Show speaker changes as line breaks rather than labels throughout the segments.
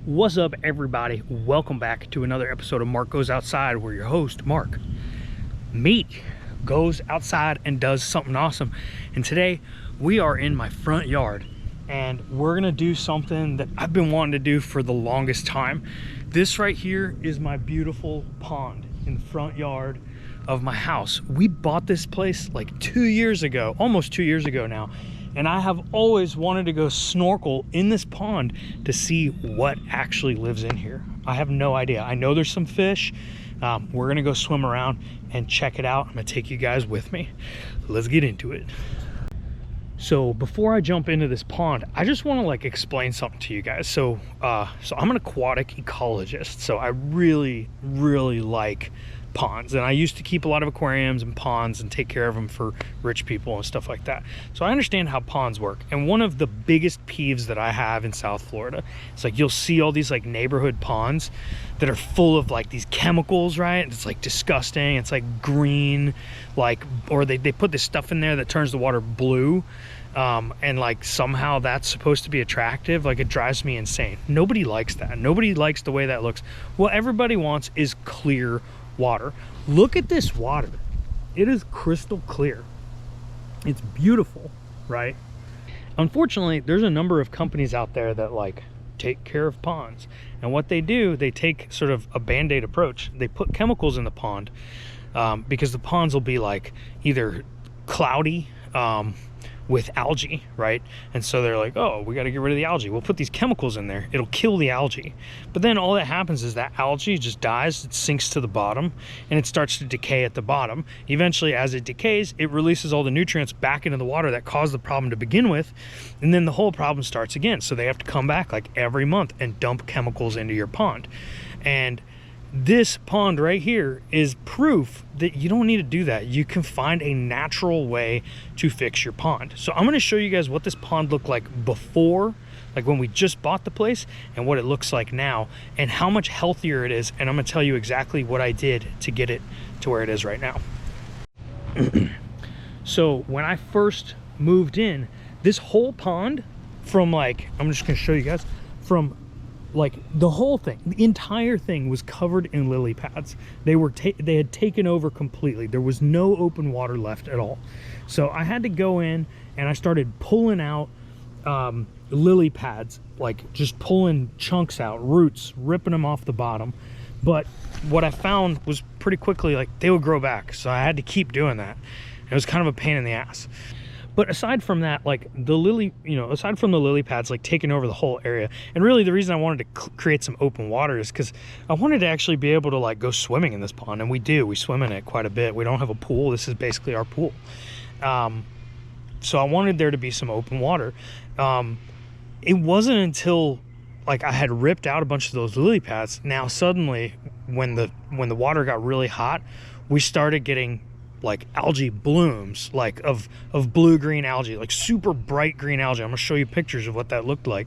What's up, everybody? Welcome back to another episode of Mark Goes Outside, where your host, Mark, goes outside and does something awesome. And today we are in my front yard and we're gonna do something that I've been wanting to do for the longest time. This right here is my beautiful pond in the front yard of my house. We bought this place like 2 years ago, almost 2 years ago now. And I have always wanted to go snorkel in this pond to see what actually lives in here. I have no idea. I know there's some fish. We're gonna go swim around and check it out. I'm gonna take you guys with me. Let's get into it. So before I jump into this pond, I just want to explain something to you guys. So I'm an aquatic ecologist. So I really like ponds, and I used to keep a lot of aquariums and ponds and take care of them for rich people and stuff like that. So I understand how ponds work. And one of the biggest peeves that I have in South Florida, it's you'll see all these neighborhood ponds that are full of these chemicals, right? It's disgusting. It's green, or they put this stuff in there that turns the water blue. And somehow that's supposed to be attractive. It drives me insane. Nobody likes that. Nobody likes the way that looks. What everybody wants is clear water. Look at this water. It is crystal clear. It's beautiful, right? Unfortunately, there's a number of companies out there that take care of ponds, and what they do, they take sort of a band-aid approach. They put chemicals in the pond because the ponds will be either cloudy with algae, right? And so they're oh, we got to get rid of the algae. We'll put these chemicals in there. It'll kill the algae. But then all that happens is that algae just dies. It sinks to the bottom and it starts to decay at the bottom. Eventually, as it decays, it releases all the nutrients back into the water that caused the problem to begin with. And then the whole problem starts again. So they have to come back every month and dump chemicals into your pond. And this pond right here is proof that you don't need to do that. You can find a natural way to fix your pond. So I'm going to show you guys what this pond looked like before, when we just bought the place, and what it looks like now, and how much healthier it is. And I'm going to tell you exactly what I did to get it to where it is right now. So when I first moved in, this whole pond from I'm just going to show you guys from the whole thing, the entire thing was covered in lily pads. They had taken over completely. There was no open water left at all. So I had to go in and I started pulling out lily pads, just pulling chunks out, roots, ripping them off the bottom. But what I found was pretty quickly they would grow back. So I had to keep doing that. It was kind of a pain in the ass. But aside from that, aside from the lily pads taking over the whole area, and really the reason I wanted to create some open water is because I wanted to actually be able to go swimming in this pond, and we do. We swim in it quite a bit. We don't have a pool. This is basically our pool. So I wanted there to be some open water. It wasn't until I had ripped out a bunch of those lily pads. Now suddenly, when the water got really hot, we started getting algae blooms, of blue-green algae, super bright green algae. I'm gonna show you pictures of what that looked like.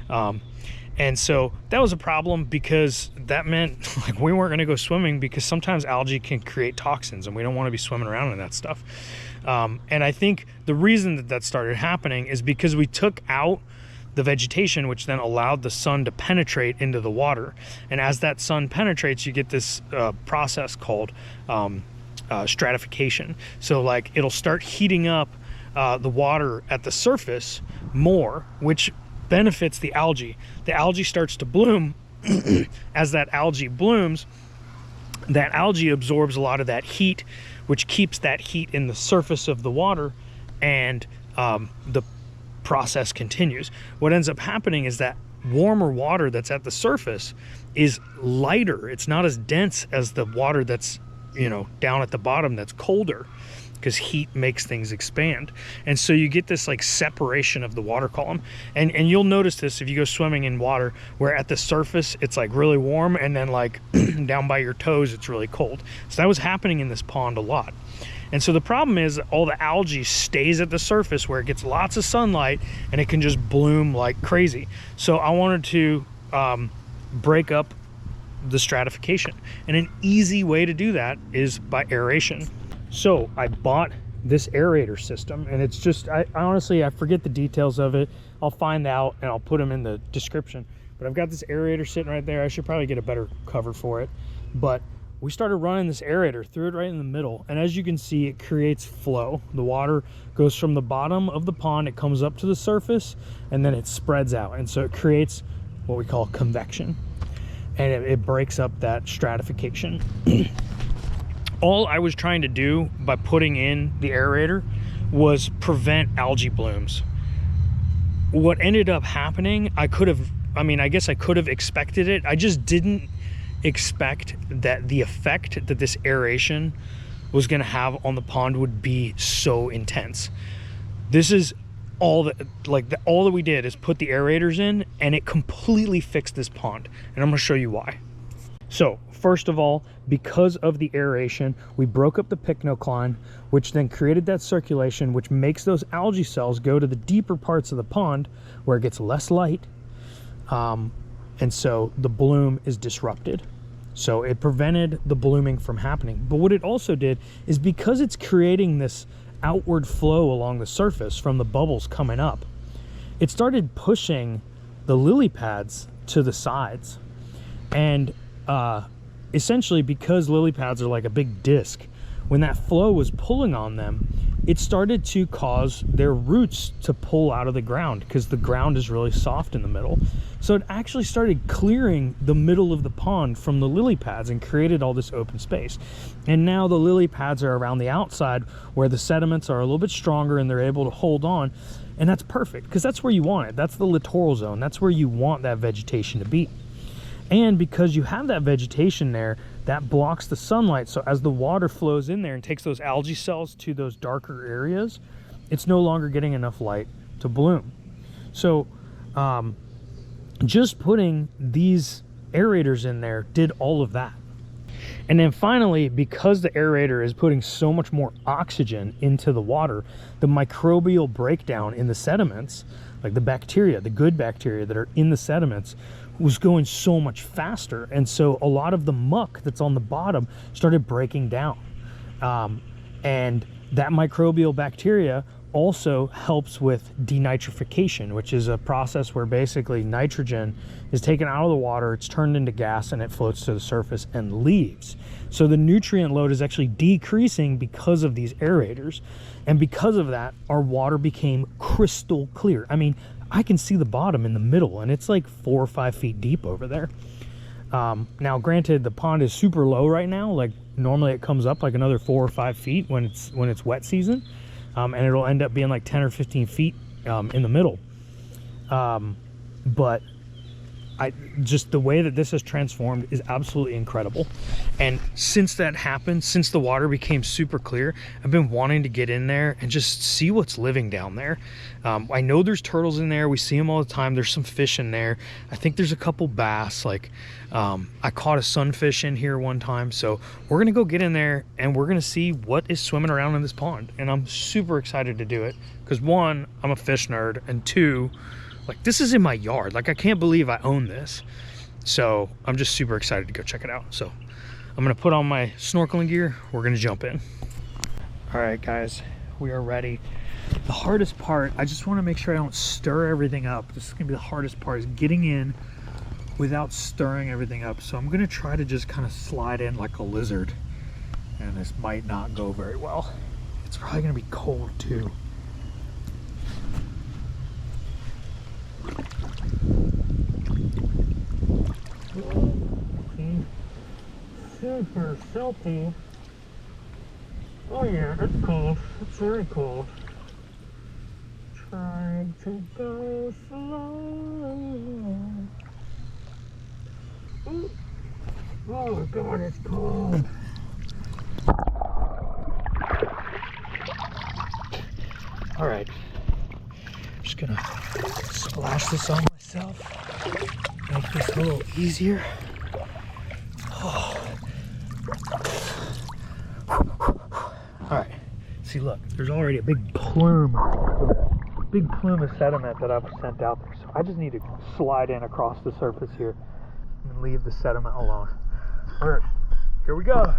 And so that was a problem because that meant we weren't gonna go swimming, because sometimes algae can create toxins and we don't want to be swimming around in that stuff. And I think the reason that started happening is because we took out the vegetation, which then allowed the sun to penetrate into the water. And as that sun penetrates, you get this process called stratification. So it'll start heating up the water at the surface more, which benefits the algae. The algae starts to bloom. As that algae blooms, that algae absorbs a lot of that heat, which keeps that heat in the surface of the water, and the process continues. What ends up happening is that warmer water that's at the surface is lighter. It's not as dense as the water that's down at the bottom that's colder, because heat makes things expand. And so you get this separation of the water column, and you'll notice this if you go swimming in water where at the surface it's really warm, and then down by your toes it's really cold. So that was happening in this pond a lot. And so the problem is all the algae stays at the surface where it gets lots of sunlight and it can just bloom like crazy. So I wanted to break up the stratification, and an easy way to do that is by aeration. So I bought this aerator system, and it's just, I honestly forget the details of it. I'll find out and I'll put them in the description. but I've got this aerator sitting right there. I should probably get a better cover for it, but we started running this aerator through it right in the middle, and as you can see, it creates flow. The water goes from the bottom of the pond, it comes up to the surface, and then it spreads out, and so it creates what we call convection, and it breaks up that stratification. All I was trying to do by putting in the aerator was prevent algae blooms. What ended up happening, I guess I could have expected it. I just didn't expect that the effect that this aeration was going to have on the pond would be so intense. This is all that we did is put the aerators in, and it completely fixed this pond, and I'm going to show you why. So first of all, because of the aeration, we broke up the pycnocline, which then created that circulation, which makes those algae cells go to the deeper parts of the pond where it gets less light, and so the bloom is disrupted. So it prevented the blooming from happening. But what it also did is, because it's creating this outward flow along the surface from the bubbles coming up, it started pushing the lily pads to the sides. And essentially, because lily pads are like a big disc, when that flow was pulling on them, it started to cause their roots to pull out of the ground, because the ground is really soft in the middle. So it actually started clearing the middle of the pond from the lily pads and created all this open space. And now the lily pads are around the outside where the sediments are a little bit stronger and they're able to hold on. And that's perfect, because that's where you want it. That's the littoral zone. That's where you want that vegetation to be. And because you have that vegetation there, that blocks the sunlight. So as the water flows in there and takes those algae cells to those darker areas, it's no longer getting enough light to bloom. So just putting these aerators in there did all of that. And then finally, because the aerator is putting so much more oxygen into the water, the microbial breakdown in the sediments, like the bacteria, the good bacteria that are in the sediments, was going so much faster. And so a lot of the muck that's on the bottom started breaking down. And that microbial bacteria also helps with denitrification, which is a process where basically nitrogen is taken out of the water, it's turned into gas, and it floats to the surface and leaves. So the nutrient load is actually decreasing because of these aerators. And because of that, our water became crystal clear. I mean, I can see the bottom in the middle, and it's like 4 or 5 feet deep over there. Now, granted, the pond is super low right now. Like normally it comes up like another 4 or 5 feet when it's wet season. And it'll end up being like 10 or 15 feet in the middle. But just the way that this has transformed is absolutely incredible. And since that happened, since the water became super clear, I've been wanting to get in there and just see what's living down there. I know there's turtles in there. We see them all the time. There's some fish in there. I think there's a couple bass. Like I caught a sunfish in here one time. So we're gonna go get in there and we're gonna see what is swimming around in this pond. And I'm super excited to do it because one, I'm a fish nerd, and two, like this is in my yard. Like I can't believe I own this. So I'm just super excited to go check it out. So I'm gonna put on my snorkeling gear. We're gonna jump in. All right, guys, we are ready. The hardest part, I just wanna make sure I don't stir everything up. This is gonna be the hardest part, is getting in without stirring everything up. So I'm gonna try to just kind of slide in like a lizard. And this might not go very well. It's probably gonna be cold too. Super salty. Oh yeah, it's cold. It's very cold. Trying to go slow. Ooh. Oh god, it's cold. All right, I'm just gonna splash this on myself, make this a little easier. Oh. All right, see, look, there's already a big plume of sediment that I've sent out there. So I just need to slide in across the surface here and leave the sediment alone. All right, here we go.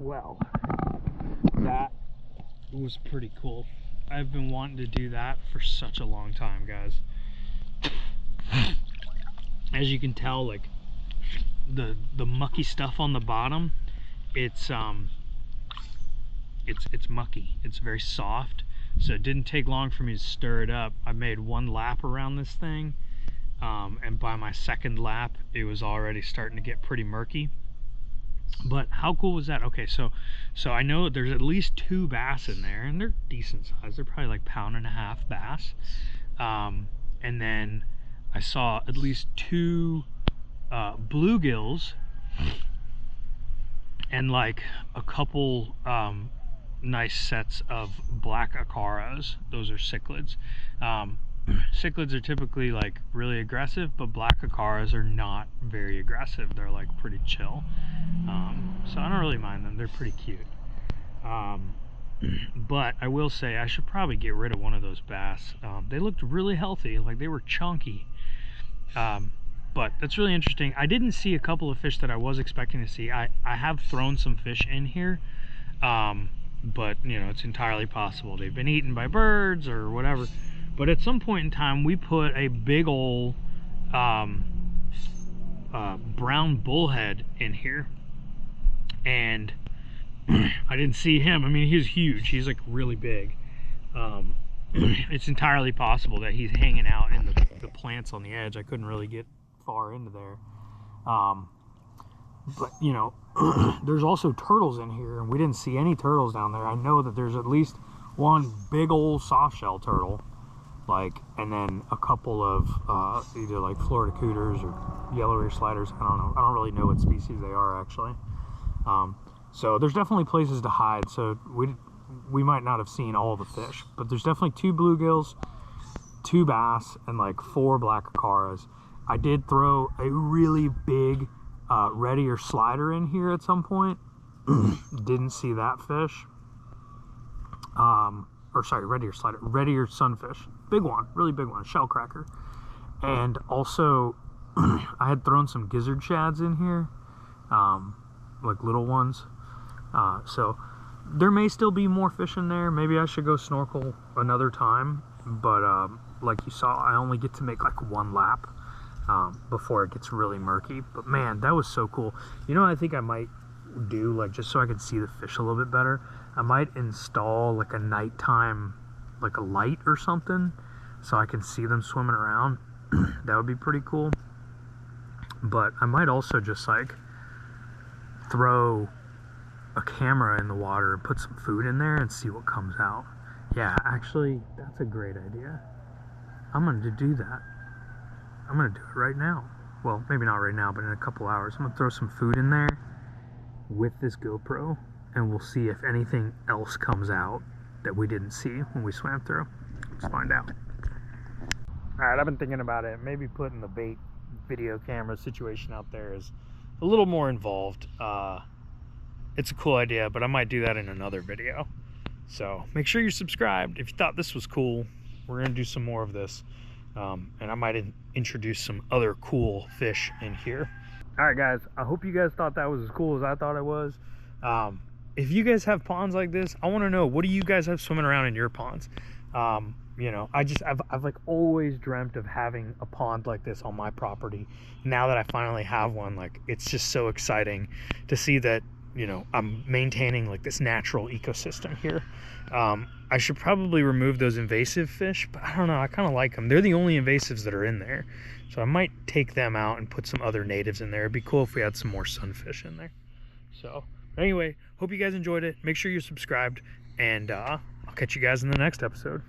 Well, that was pretty cool. I've been wanting to do that for such a long time, guys. As you can tell, like the mucky stuff on the bottom, it's mucky. It's very soft, so it didn't take long for me to stir it up. I made one lap around this thing, and by my second lap it was already starting to get pretty murky. But how cool was that? Okay, so I know there's at least 2 bass in there, and they're decent size. They're probably like 1.5 pound bass. And then I saw at least 2 bluegills and like a couple nice sets of black acaras. Those are cichlids. Cichlids are typically like really aggressive, but black acaras are not very aggressive. They're like pretty chill. So I don't really mind them. They're pretty cute. But I will say I should probably get rid of one of those bass. They looked really healthy, like they were chunky. But that's really interesting. I didn't see a couple of fish that I was expecting to see. I have thrown some fish in here, but you know, it's entirely possible they've been eaten by birds or whatever. But at some point in time, we put a big old brown bullhead in here, and I didn't see him. I mean, he's huge. He's like really big. It's entirely possible that he's hanging out in the plants on the edge. I couldn't really get far into there. But you know, there's also turtles in here, and we didn't see any turtles down there. I know that there's at least one big old soft shell turtle, like, and then a couple of either like Florida cooters or yellow ear sliders. I don't know. I don't really know what species they are actually. So there's definitely places to hide. So we might not have seen all the fish, but there's definitely 2 bluegills, 2 bass, and like 4 black acaras. I did throw a really big red ear slider in here at some point. Didn't see that fish. Or sorry, red ear slider, red ear sunfish. Big one, really big one, shell cracker. And also, I had thrown some gizzard shads in here, like little ones. So there may still be more fish in there. Maybe I should go snorkel another time. But like you saw, I only get to make like 1 lap before it gets really murky. But man, that was so cool. You know what I think I might do, like just so I could see the fish a little bit better? I might install like a nighttime, like a light or something, so I can see them swimming around. That would be pretty cool. But I might also just like throw a camera in the water and put some food in there and see what comes out. Yeah, actually, that's a great idea. I'm gonna do that. I'm gonna do it right now. Well, maybe not right now, but in a couple hours. I'm gonna throw some food in there with this GoPro, and we'll see if anything else comes out that we didn't see when we swam through. Let's find out. All right, I've been thinking about it. Maybe putting the bait video camera situation out there is a little more involved. It's a cool idea, but I might do that in another video. So make sure you're subscribed. If you thought this was cool, we're gonna do some more of this. And I might introduce some other cool fish in here. All right, guys, I hope you guys thought that was as cool as I thought it was. If you guys have ponds like this, I want to know, what do you guys have swimming around in your ponds? You know, I've like always dreamt of having a pond like this on my property. Now that I finally have one, like, it's just so exciting to see that, you know, I'm maintaining like this natural ecosystem here. I should probably remove those invasive fish, but I don't know, I kind of like them. They're the only invasives that are in there. So I might take them out and put some other natives in there. It'd be cool if we had some more sunfish in there. So anyway, hope you guys enjoyed it. Make sure you're subscribed, and I'll catch you guys in the next episode.